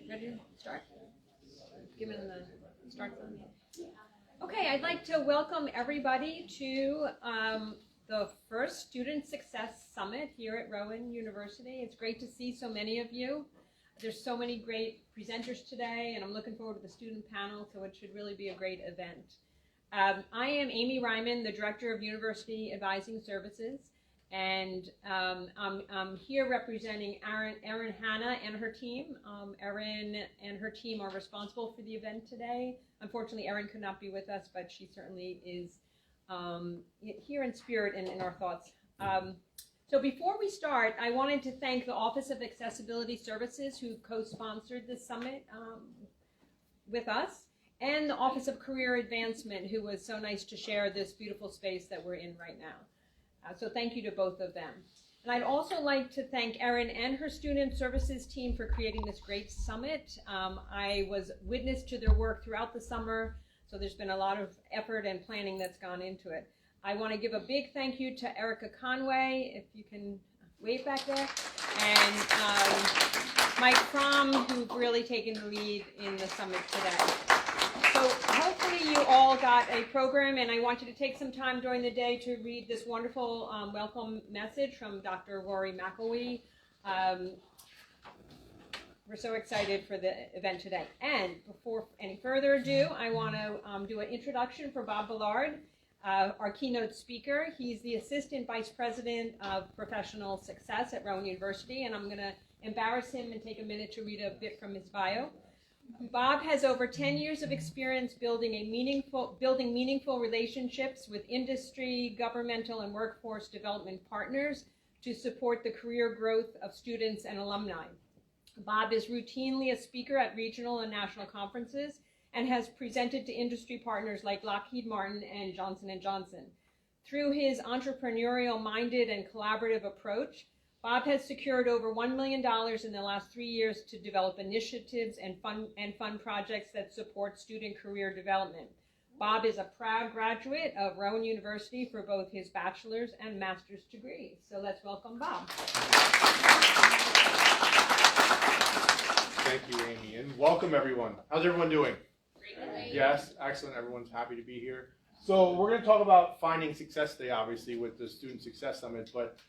Ready to start? Give it the start button. Okay, I'd like to welcome everybody to the first Student Success Summit here at Rowan University. It's great to see so many of you. There's so many great presenters today, and I'm looking forward to the student panel, so it should really be a great event. I am Amy Ruymann, the Director of University Advising Services, and I'm here representing Erin Hanna and her team. Erin and her team are responsible for the event today. Unfortunately, Erin could not be with us, but she certainly is here in spirit and in our thoughts. So before we start, I wanted to thank the Office of Accessibility Services who co-sponsored this summit with us, and the Office of Career Advancement who was so nice to share this beautiful space that we're in right now. So thank you to both of them. And I'd also like to thank Erin and her student services team for creating this great summit. I was witness to their work throughout the summer, so there's been a lot of effort and planning that's gone into it. I want to give a big thank you to Erica Conway, if you can wave back there, and Mike Fromm, who've really taken the lead in the summit today. So hopefully you all got a program, and I want you to take some time during the day to read this wonderful welcome message from Dr. Rory McElwee. We're so excited for the event today. And before any further ado, I want to do an introduction for Bob Bullard, our keynote speaker. He's the Assistant Vice President of Professional Success at Rowan University, and I'm going to embarrass him and take a minute to read a bit from his bio. Bob has over 10 years of experience building meaningful relationships with industry, governmental, and workforce development partners to support the career growth of students and alumni. Bob is routinely a speaker at regional and national conferences and has presented to industry partners like Lockheed Martin and Johnson & Johnson. Through his entrepreneurial-minded and collaborative approach, Bob has secured over $1 million in the last 3 years to develop initiatives and fund projects that support student career development. Bob is a proud graduate of Rowan University for both his bachelor's and master's degrees. So let's welcome Bob. Thank you, Amy, and welcome everyone. How's everyone doing? Great. Yes, excellent. Everyone's happy to be here. So we're going to talk about finding success today, obviously, with the Student Success Summit, but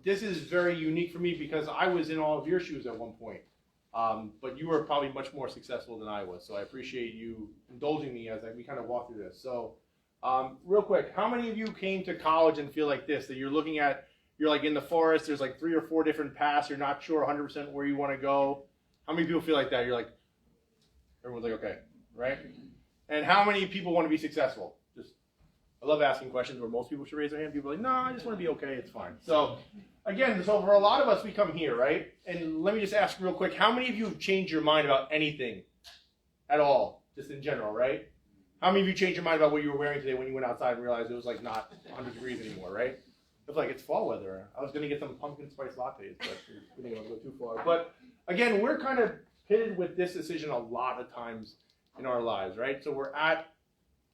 this is very unique for me because I was in all of your shoes at one point, but you were probably much more successful than I was, so I appreciate you indulging me as we kind of walk through this. So real quick, how many of you came to college and feel like this, that you're looking at, you're like in the forest, there's like 3 or 4 different paths, you're not sure 100% where you want to go? How many people feel like that? You're like, everyone's like, okay, right? And how many people want to be successful? I love asking questions where most people should raise their hand. People are like, no, I just want to be okay, it's fine. So again, so for a lot of us, we come here, right? And let me just ask real quick, how many of you have changed your mind about anything at all, just in general, right? How many of you changed your mind about what you were wearing today when you went outside and realized it was like not 100 degrees anymore, right? It's like, it's fall weather. I was going to get some pumpkin spice lattes, but we didn't want to go too far. But again, we're kind of pitted with this decision a lot of times in our lives, right? So we're at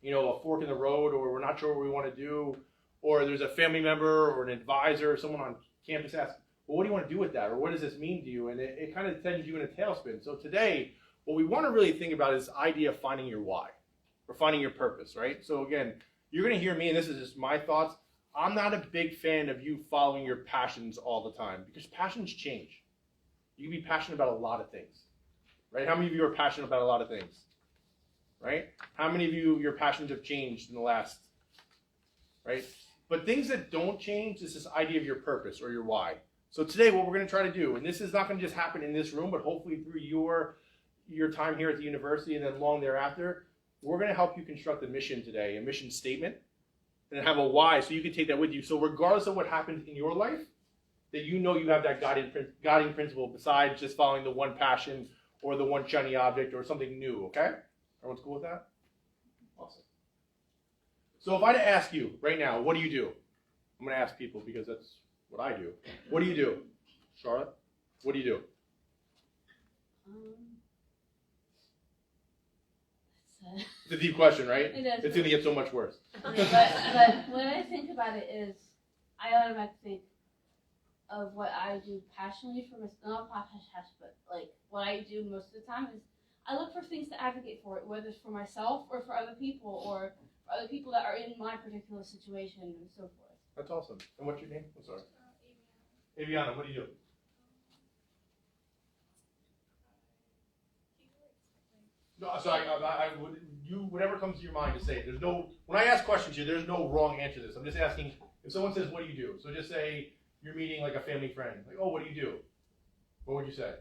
a fork in the road, or we're not sure what we want to do, or there's a family member or an advisor or someone on campus asks, well, what do you want to do with that? Or what does this mean to you? And it kind of sends you in a tailspin. So today, what we want to really think about is this idea of finding your why, or finding your purpose, right? So again, you're going to hear me, and this is just my thoughts. I'm not a big fan of you following your passions all the time, because passions change. You can be passionate about a lot of things, right? How many of you are passionate about a lot of things? Right? How many of you, your passions have changed in the last, right? But things that don't change is this idea of your purpose or your why. So today what we're going to try to do, and this is not going to just happen in this room, but hopefully through your time here at the university and then long thereafter, we're going to help you construct a mission today, a mission statement, and have a why so you can take that with you. So regardless of what happens in your life, that you know you have that guiding principle besides just following the one passion or the one shiny object or something new, okay? Everyone's cool with that? Awesome. So if I had to ask you right now, what do you do? I'm going to ask people because that's what I do. What do you do? Charlotte, what do you do? It's a deep question, right? It is. It's going to get so much worse. But when I think about it is, I automatically think of what I do passionately for myself, not passionate, but like what what I do most of the time is I look for things to advocate for, whether it's for myself or for other people or for other people that are in my particular situation and so forth. That's awesome. And what's your name? I'm sorry. Aviana, what do you do? No, so I would, whatever comes to your mind to say. There's no, when I ask questions here, there's no wrong answer to this. I'm just asking, if someone says, what do you do? So just say you're meeting like a family friend. Like, oh, what do you do? What would you say?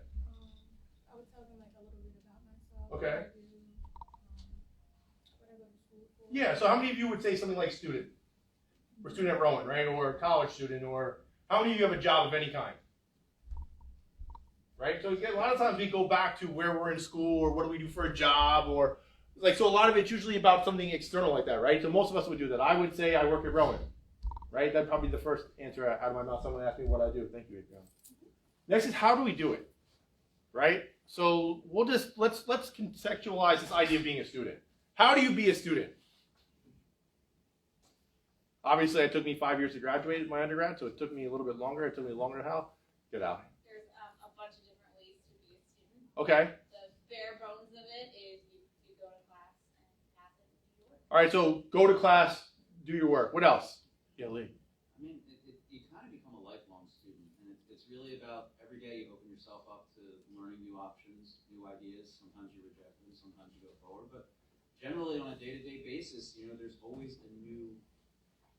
I would tell them like a little bit about myself. Okay. What I do, what I go to school for. Yeah, so how many of you would say something like student? Or student at Rowan, right? Or college student, or how many of you have a job of any kind? Right? So again, a lot of times we go back to where we're in school or what do we do for a job or like, so a lot of it's usually about something external like that, right? So most of us would do that. I would say I work at Rowan, right? That'd probably be the first answer out of my mouth. Someone asked me what I do. Thank you, Adrian. Next is how do we do it, right? So we'll just, let's contextualize this idea of being a student. How do you be a student? Obviously, it took me 5 years to graduate my undergrad, so it took me a little bit longer. It took me longer to how? Get out. There's a bunch of different ways to be a student. Okay. The bare bones of it is you go to class and pass it and do your work. All right, so go to class, do your work. What else? Yeah, Lee. I mean, you kind of become a lifelong student, and it's really about every day you open yourself up to learning new options, new ideas. Sometimes you reject them, sometimes you go forward, but generally on a day-to-day basis, there's always a new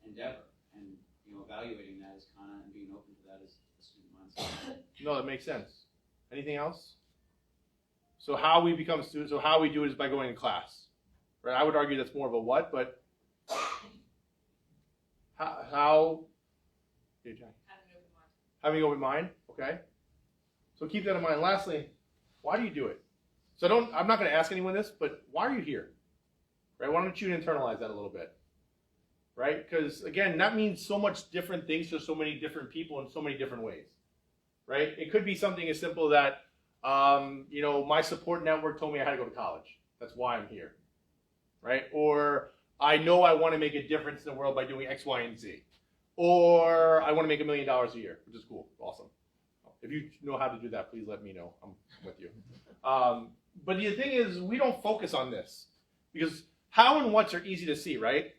endeavor, and evaluating that is kind of and being open to that is a student mindset. No, that makes sense. Anything else? So how we become students, so how we do it is by going to class, right? I would argue that's more of a what, but how? Yeah, Jack. Having an open mind. Okay. So keep that in mind. Lastly, why do you do it? So I'm not going to ask anyone this, but why are you here? Right? Why don't you internalize that a little bit? Right? Because again, that means so much different things to so many different people in so many different ways. Right? It could be something as simple that, my support network told me I had to go to college. That's why I'm here. Right? Or I know I want to make a difference in the world by doing X, Y, and Z. Or I want to make $1 million a year, which is cool. Awesome. If you know how to do that, please let me know. I'm with you. But the thing is, we don't focus on this. Because how and what's are easy to see, right?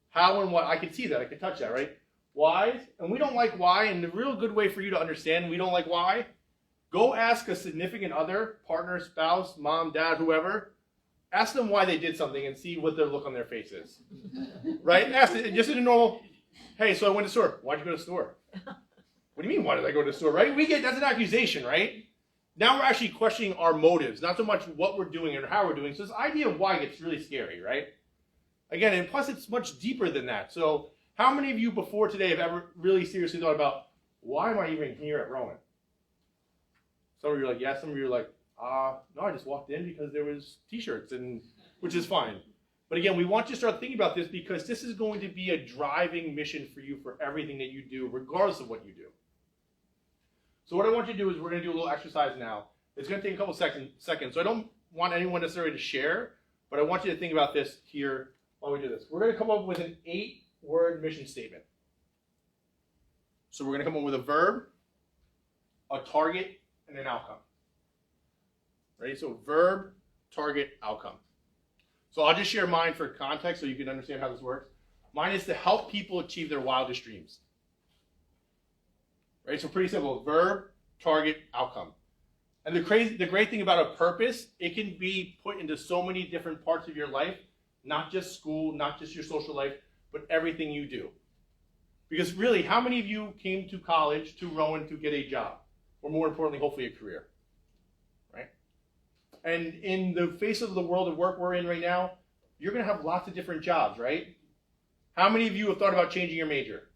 How and what, I can see that, I can touch that, right? Whys, and we don't like why, and the real good way for you to understand we don't like why, go ask a significant other, partner, spouse, mom, dad, whoever, ask them why they did something and see what their look on their face is. Right? Ask it, just in a normal, hey, so I went to the store. Why'd you go to the store? What do you mean, why did I go to the store, right? That's an accusation, right? Now we're actually questioning our motives, not so much what we're doing or how we're doing. So this idea of why gets really scary, right? Again, and plus it's much deeper than that. So how many of you before today have ever really seriously thought about, why am I even here at Rowan? Some of you are like, yes. Some of you are like, no, I just walked in because there was t-shirts, which is fine. But again, we want you to start thinking about this because this is going to be a driving mission for you for everything that you do, regardless of what you do. So what I want you to do is we're going to do a little exercise now. It's going to take a couple seconds. So I don't want anyone necessarily to share, but I want you to think about this here while we do this. We're going to come up with an 8-word mission statement. So we're going to come up with a verb, a target, and an outcome. Ready? So verb, target, outcome. So I'll just share mine for context so you can understand how this works. Mine is to help people achieve their wildest dreams. Right? So pretty simple. Verb, target, outcome. And the great thing about a purpose, it can be put into so many different parts of your life, not just school, not just your social life, but everything you do. Because really, how many of you came to college, to Rowan, to get a job? Or more importantly, hopefully a career. Right? And in the face of the world of work we're in right now, you're going to have lots of different jobs, right? How many of you have thought about changing your major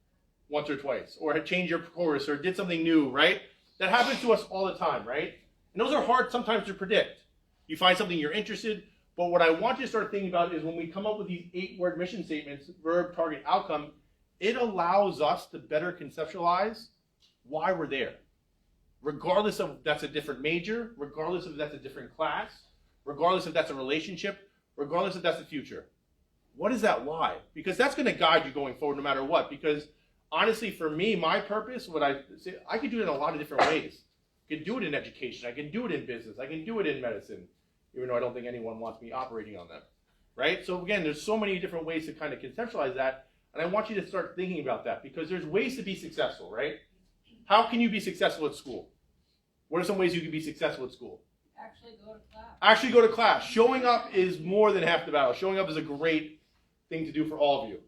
once or twice? Or had changed your course or did something new, right? That happens to us all the time, right? And those are hard sometimes to predict. You find something you're interested, but what I want you to start thinking about is when we come up with these 8-word mission statements, verb, target, outcome, it allows us to better conceptualize why we're there. Regardless of if that's a different major, regardless if that's a different class, regardless if that's a relationship, regardless if that's the future. What is that why? Because that's going to guide you going forward no matter what. Because honestly, for me, my purpose, I could do it in a lot of different ways. I can do it in education. I can do it in business. I can do it in medicine, even though I don't think anyone wants me operating on them, right? So again, there's so many different ways to kind of conceptualize that, and I want you to start thinking about that because there's ways to be successful, right? How can you be successful at school? What are some ways you can be successful at school? Actually go to class. Actually go to class. Showing up is more than half the battle. Showing up is a great thing to do for all of you.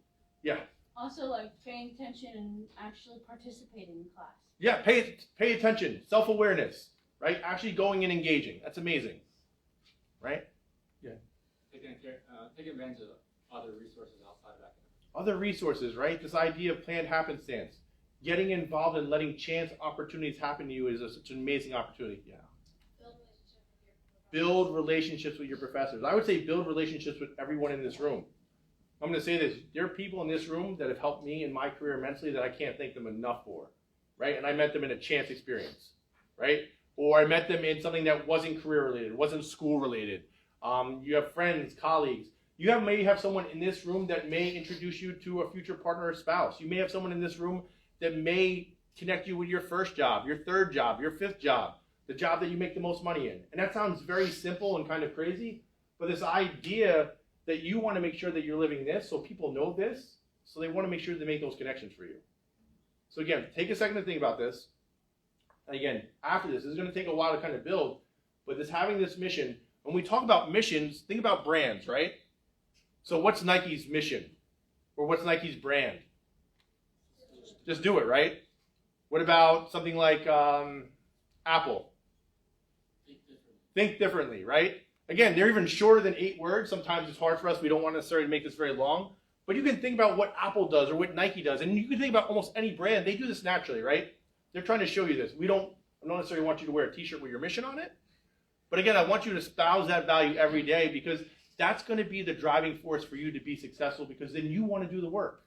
Yeah. Also, like paying attention and actually participating in class. Yeah, pay attention. Self-awareness, right? Actually going and engaging. That's amazing, right? Yeah. Take advantage of other resources outside of academics. Other resources, right? This idea of planned happenstance. Getting involved and letting chance opportunities happen to you is such an amazing opportunity. Yeah. Build relationships with your professors. I would say build relationships with everyone in this room. I'm going to say this. There are people in this room that have helped me in my career immensely that I can't thank them enough for, right? And I met them in a chance experience, right? Or I met them in something that wasn't career related, wasn't school related. You have friends, colleagues. You may have someone in this room that may introduce you to a future partner or spouse. You may have someone in this room that may connect you with your first job, your third job, your fifth job, the job that you make the most money in. And that sounds very simple and kind of crazy, but this idea that you want to make sure that you're living this so people know this, so they want to make sure they make those connections for you. So again, take a second to think about this. And again, after this is going to take a while to kind of build, but having this mission, when we talk about missions, think about brands, right? So what's Nike's mission? Or what's Nike's brand? Just do it, right? What about something like Apple? Think differently, right? Again, they're even shorter than 8 words. Sometimes it's hard for us. We don't want to necessarily make this very long. But you can think about what Apple does or what Nike does. And you can think about almost any brand. They do this naturally, right? They're trying to show you this. I don't necessarily want you to wear a t-shirt with your mission on it. But again, I want you to espouse that value every day because that's going to be the driving force for you to be successful because then you want to do the work,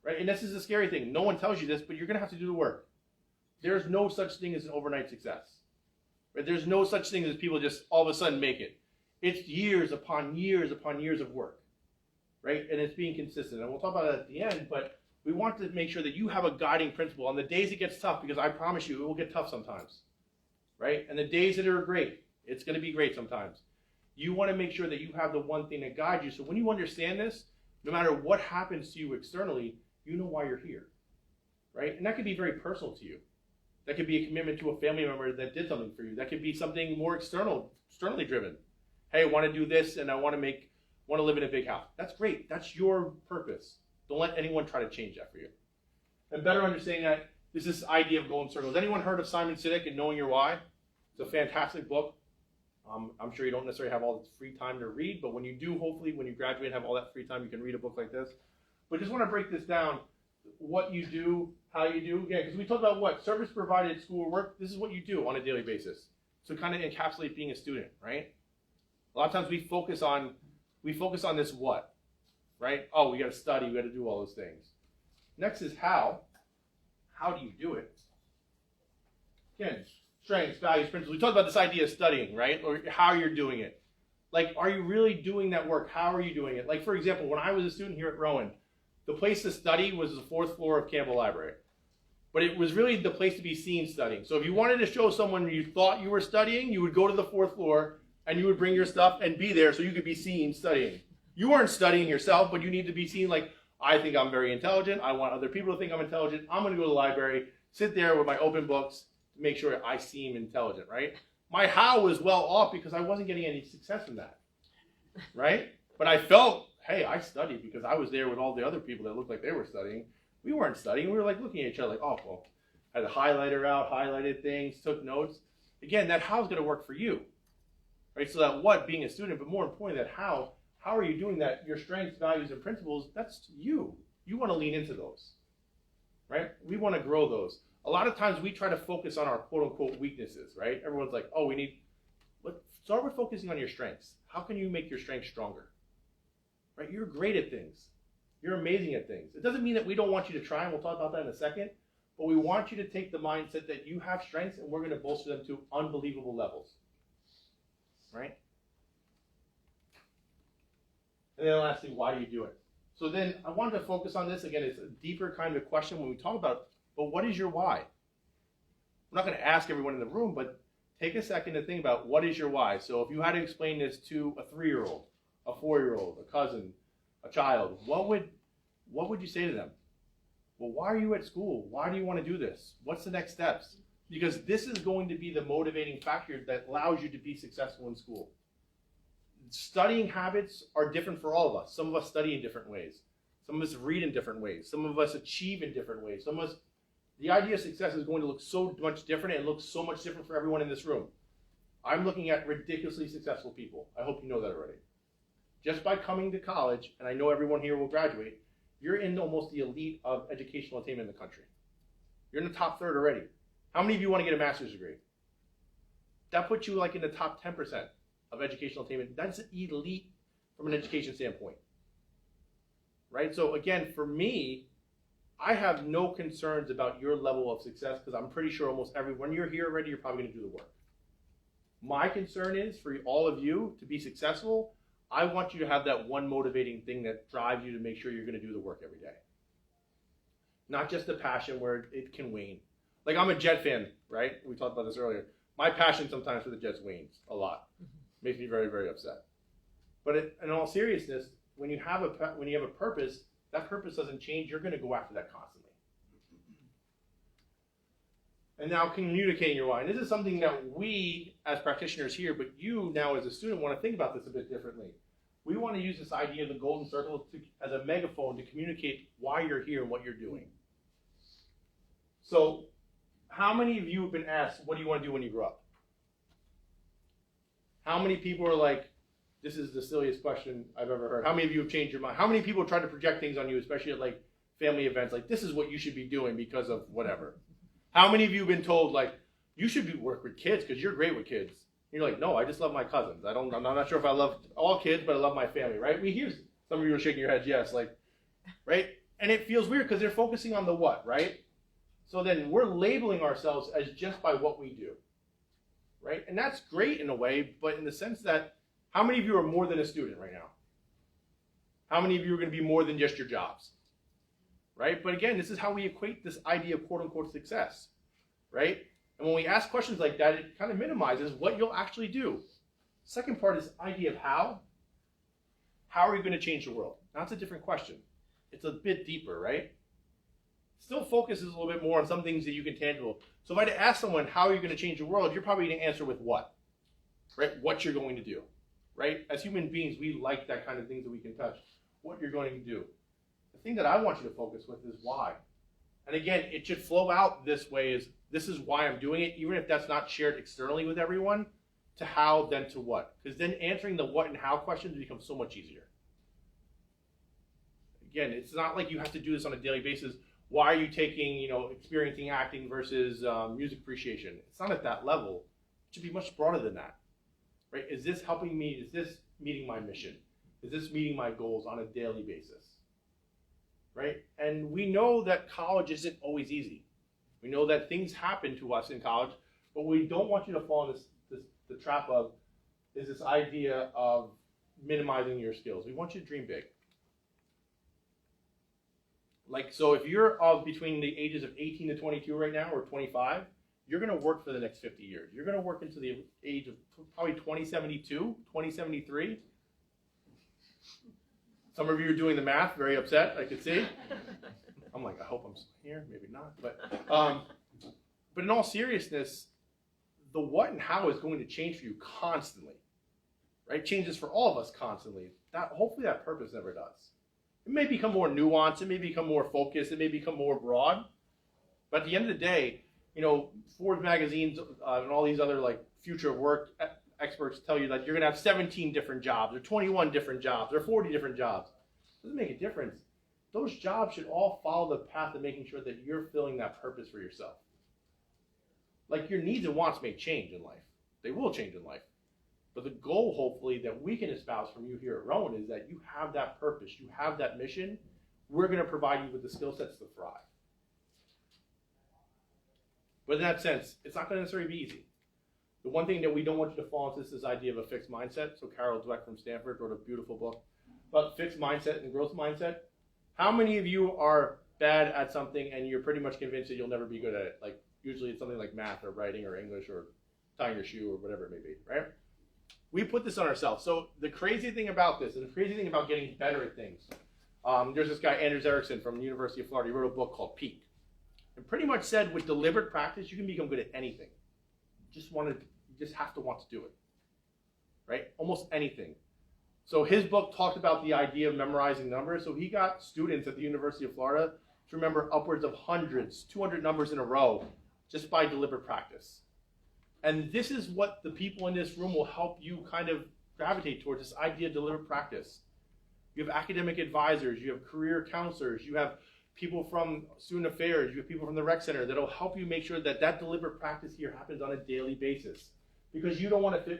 right? And this is the scary thing. No one tells you this, but you're going to have to do the work. There's no such thing as an overnight success. Right? There's no such thing as people just all of a sudden make it. It's years upon years upon years of work, right? And it's being consistent. And we'll talk about that at the end, but we want to make sure that you have a guiding principle on the days it gets tough, because I promise you it will get tough sometimes, right? And the days that are great, it's going to be great sometimes. You want to make sure that you have the one thing that guides you. So when you understand this, no matter what happens to you externally, you know why you're here, right? And that could be very personal to you. That could be a commitment to a family member that did something for you. That could be something more externally driven. Hey, I want to do this and I want to live in a big house. That's great. That's your purpose. Don't let anyone try to change that for you. And better understanding that, there's this idea of going circles. Anyone heard of Simon Sinek and Knowing Your Why? It's a fantastic book. I'm sure you don't necessarily have all the free time to read, but when you do, hopefully, when you graduate and have all that free time, you can read a book like this. But just want to break this down, what you do, how you do. Again, because we talked about what? Service provided school work. This is what you do on a daily basis. So kind of encapsulate being a student, right? A lot of times we focus on this what, right? Oh, we got to study, we got to do all those things. Next is how. How do you do it? Again, strengths, values, principles. We talked about this idea of studying, right? Or how you're doing it. Like, are you really doing that work? How are you doing it? Like, for example, when I was a student here at Rowan, the place to study was the 4th floor of Campbell Library. But it was really the place to be seen studying. So if you wanted to show someone you thought you were studying, you would go to the 4th floor and you would bring your stuff and be there so you could be seen studying. You weren't studying yourself, but you need to be seen like, I think I'm very intelligent. I want other people to think I'm intelligent. I'm going to go to the library, sit there with my open books to make sure I seem intelligent, right? My how was well off because I wasn't getting any success from that, right? But I felt, hey, I studied because I was there with all the other people that looked like they were studying. We weren't studying. We were like looking at each other like, oh, well, I had a highlighter out, highlighted things, took notes. Again, that how's going to work for you, right? So that what, being a student, but more importantly, that how are you doing that? Your strengths, values, and principles, that's you. You want to lean into those, right? We want to grow those. A lot of times we try to focus on our quote-unquote weaknesses, right? Everyone's like, oh, start with focusing on your strengths. How can you make your strengths stronger, right? You're great at things. You're amazing at things. It doesn't mean that we don't want you to try, and we'll talk about that in a second, but we want you to take the mindset that you have strengths and we're going to bolster them to unbelievable levels, right? And then lastly, why do you do it? So then I wanted to focus on this. Again, it's a deeper kind of question when we talk about, but what is your why? we're not going to ask everyone in the room, but take a second to think about what is your why. So if you had to explain this to a 3-year-old, a 4-year-old, a cousin, a child, what would you say to them? Well, why are you at school? Why do you want to do this? What's the next steps? Because this is going to be the motivating factor that allows you to be successful in school. Studying habits are different for all of us. Some of us study in different ways. Some of us read in different ways. Some of us achieve in different ways. Some of us, the idea of success is going to look so much different, and it looks so much different for everyone in this room. I'm looking at ridiculously successful people. I hope you know that already. Just by coming to college, and I know everyone here will graduate, you're in almost the elite of educational attainment in the country. You're in the top third already. How many of you want to get a master's degree? That puts you like in the top 10% of educational attainment. That's elite from an education standpoint. Right? So again, for me, I have no concerns about your level of success because I'm pretty sure almost when you're here already, you're probably going to do the work. My concern is for all of you to be successful, I want you to have that one motivating thing that drives you to make sure you're going to do the work every day. Not just the passion where it can wane. Like I'm a Jet fan, right? We talked about this earlier. My passion sometimes for the Jets wanes a lot. Makes me very, very upset. But in all seriousness, when you have a purpose, that purpose doesn't change. You're going to go after that constantly. And now communicating your why. And this is something that we as practitioners here, but you now as a student want to think about this a bit differently. We want to use this idea of the golden circle as a megaphone to communicate why you're here and what you're doing. So how many of you have been asked, what do you want to do when you grow up? How many people are like, this is the silliest question I've ever heard. How many of you have changed your mind? How many people try to project things on you, especially at like family events, like this is what you should be doing because of whatever? How many of you have been told like, you should work with kids because you're great with kids? And you're like, no, I just love my cousins. I'm not sure if I love all kids, but I love my family, right? We hear some of you are shaking your heads, yes, like, right? And it feels weird because they're focusing on the what, right? So then we're labeling ourselves as just by what we do, right? And that's great in a way, but in the sense that how many of you are more than a student right now? How many of you are going to be more than just your jobs, right? But again, this is how we equate this idea of quote-unquote success, right? And when we ask questions like that, it kind of minimizes what you'll actually do. Second part is idea of how. How are you going to change the world? Now, that's a different question. It's a bit deeper, right? Still focuses a little bit more on some things that you can tangible. So if I had to ask someone, how are you going to change the world? You're probably going to answer with what, right? What you're going to do, right? As human beings, we like that kind of things that we can touch. What you're going to do. The thing that I want you to focus with is why. And again, it should flow out this way is, this is why I'm doing it, even if that's not shared externally with everyone, to how, then to what. Because then answering the what and how questions becomes so much easier. Again, it's not like you have to do this on a daily basis. Why are you taking, experiencing acting versus music appreciation? It's not at that level. It should be much broader than that, right? Is this helping me? Is this meeting my mission? Is this meeting my goals on a daily basis, right? And we know that college isn't always easy. We know that things happen to us in college, but we don't want you to fall in the trap of is this idea of minimizing your skills. We want you to dream big. So if you're between the ages of 18 to 22 right now, or 25, you're going to work for the next 50 years. You're going to work into the age of probably 2072, 2073. Some of you are doing the math, very upset, I could see. I'm like, I hope I'm here, maybe not. But in all seriousness, the what and how is going to change for you constantly, right? Changes for all of us constantly. Hopefully that purpose never does. It may become more nuanced, it may become more focused, it may become more broad. But at the end of the day, Forbes magazines and all these other future of work experts tell you that you're going to have 17 different jobs, or 21 different jobs, or 40 different jobs. It doesn't make a difference. Those jobs should all follow the path of making sure that you're filling that purpose for yourself. Your needs and wants may change in life. They will change in life. But the goal, hopefully, that we can espouse from you here at Rowan is that you have that purpose, you have that mission. We're going to provide you with the skill sets to thrive. But in that sense, it's not going to necessarily be easy. The one thing that we don't want you to fall into is this idea of a fixed mindset. So Carol Dweck from Stanford wrote a beautiful book about fixed mindset and growth mindset. How many of you are bad at something and you're pretty much convinced that you'll never be good at it? Usually it's something like math or writing or English or tying your shoe or whatever it may be, right? We put this on ourselves. So the crazy thing about this, and the crazy thing about getting better at things, there's this guy, Anders Ericsson from the University of Florida. He wrote a book called Peak. And pretty much said with deliberate practice, you can become good at anything. You just have to want to do it, right? Almost anything. So his book talked about the idea of memorizing numbers. So he got students at the University of Florida to remember upwards of hundreds, 200 numbers in a row, just by deliberate practice. And this is what the people in this room will help you kind of gravitate towards, this idea of deliberate practice. You have academic advisors, you have career counselors, you have people from student affairs, you have people from the rec center that'll help you make sure that that deliberate practice here happens on a daily basis. Because you don't want to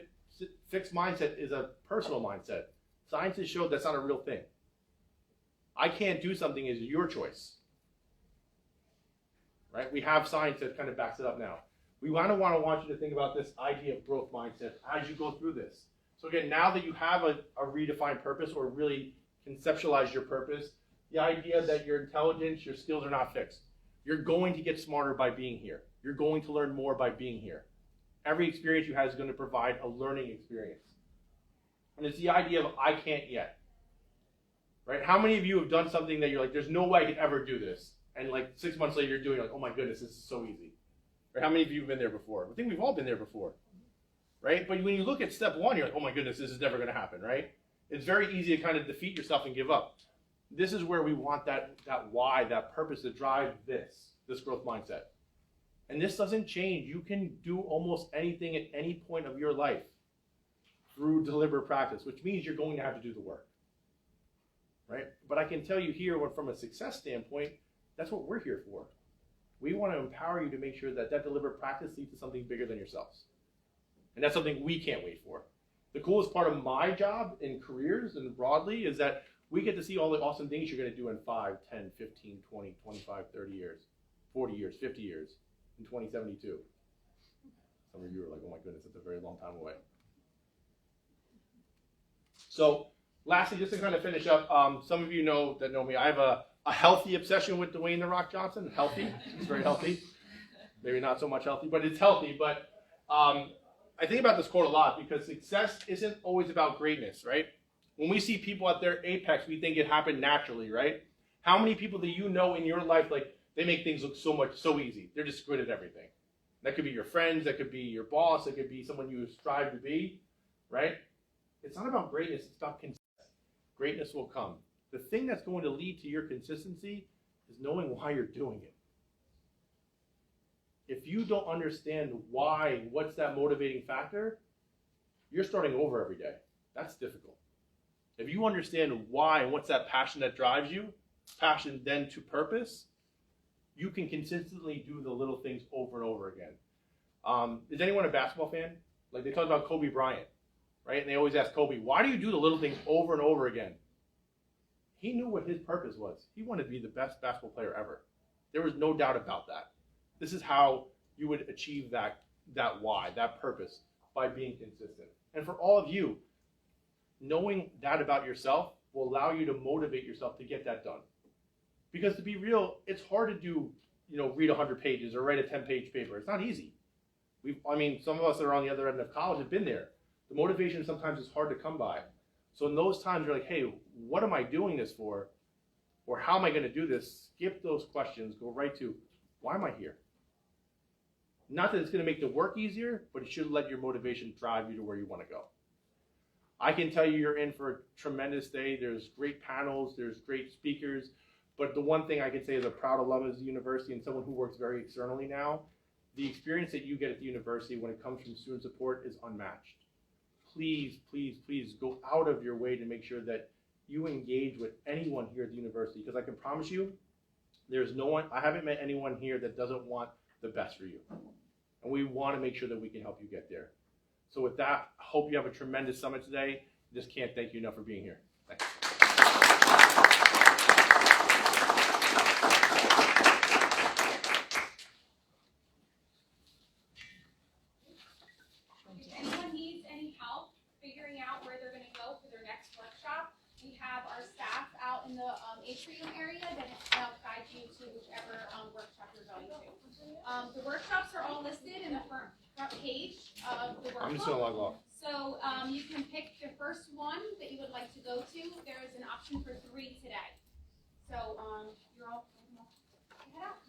fixed mindset is a personal mindset. Science has showed that's not a real thing. I can't do something is your choice. Right? We have science that kind of backs it up now. We want you to think about this idea of growth mindset as you go through this. So again, now that you have a redefined purpose or really conceptualize your purpose, the idea that your intelligence, your skills are not fixed. You're going to get smarter by being here. You're going to learn more by being here. Every experience you have is going to provide a learning experience. And it's the idea of I can't yet. Right? How many of you have done something that you're like, there's no way I could ever do this? And like 6 months later, you're doing it like, oh my goodness, this is so easy. Or how many of you have been there before? I think we've all been there before. Right? But when you look at step one, you're like, oh my goodness, this is never going to happen, right? It's very easy to kind of defeat yourself and give up. This is where we want that why, that purpose to drive this growth mindset. And this doesn't change. You can do almost anything at any point of your life through deliberate practice, which means you're going to have to do the work. Right? But I can tell you here, from a success standpoint, that's what we're here for. We want to empower you to make sure that deliberate practice leads to something bigger than yourselves. And that's something we can't wait for. The coolest part of my job in careers and broadly is that we get to see all the awesome things you're going to do in 5, 10, 15, 20, 25, 30 years, 40 years, 50 years, in 2072. Some of you are like, oh my goodness, that's a very long time away. So lastly, just to kind of finish up, some of you know me, I have a healthy obsession with Dwayne "The Rock" Johnson. Healthy, it's very healthy. Maybe not so much healthy, but it's healthy. But I think about this quote a lot because success isn't always about greatness, right? When we see people at their apex, we think it happened naturally, right? How many people do you know in your life, like, they make things look so easy? They're just good at everything. That could be your friends, that could be your boss, that could be someone you strive to be, right? It's not about greatness, it's about consistency. Greatness will come. The thing that's going to lead to your consistency is knowing why you're doing it. If you don't understand why, what's that motivating factor, you're starting over every day. That's difficult. If you understand why and what's that passion that drives you, passion then to purpose, you can consistently do the little things over and over again. Is anyone a basketball fan? Like they talk about Kobe Bryant, right? And they always ask Kobe, why do you do the little things over and over again? He knew what his purpose was. He wanted to be the best basketball player ever. There was no doubt about that. This is how you would achieve that why, that purpose, by being consistent. And for all of you, knowing that about yourself will allow you to motivate yourself to get that done. Because to be real, it's hard to do, read 100 pages or write a 10-page paper. It's not easy. Some of us that are on the other end of college have been there. The motivation sometimes is hard to come by. So in those times, you're like, hey, what am I doing this for? Or how am I going to do this? Skip those questions. Go right to, why am I here? Not that it's going to make the work easier, but it should let your motivation drive you to where you want to go. I can tell you you're in for a tremendous day. There's great panels. There's great speakers. But the one thing I can say as a proud alum of the university and someone who works very externally now, the experience that you get at the university when it comes from student support is unmatched. Please, please, please go out of your way to make sure that you engage with anyone here at the university, because I can promise you, I haven't met anyone here that doesn't want the best for you. And we want to make sure that we can help you get there. So with that, I hope you have a tremendous summit today. Just can't thank you enough for being here. Thanks. If anyone needs any help figuring out where they're going to go for their next workshop, we have our staff out out in the atrium area, then it guides you to whichever workshop you're going to. The workshops are all listed in the front page of the I'm just gonna workbook. log off. So you can pick the first one that you would like to go to. There is an option for 3 today. So you're all head out.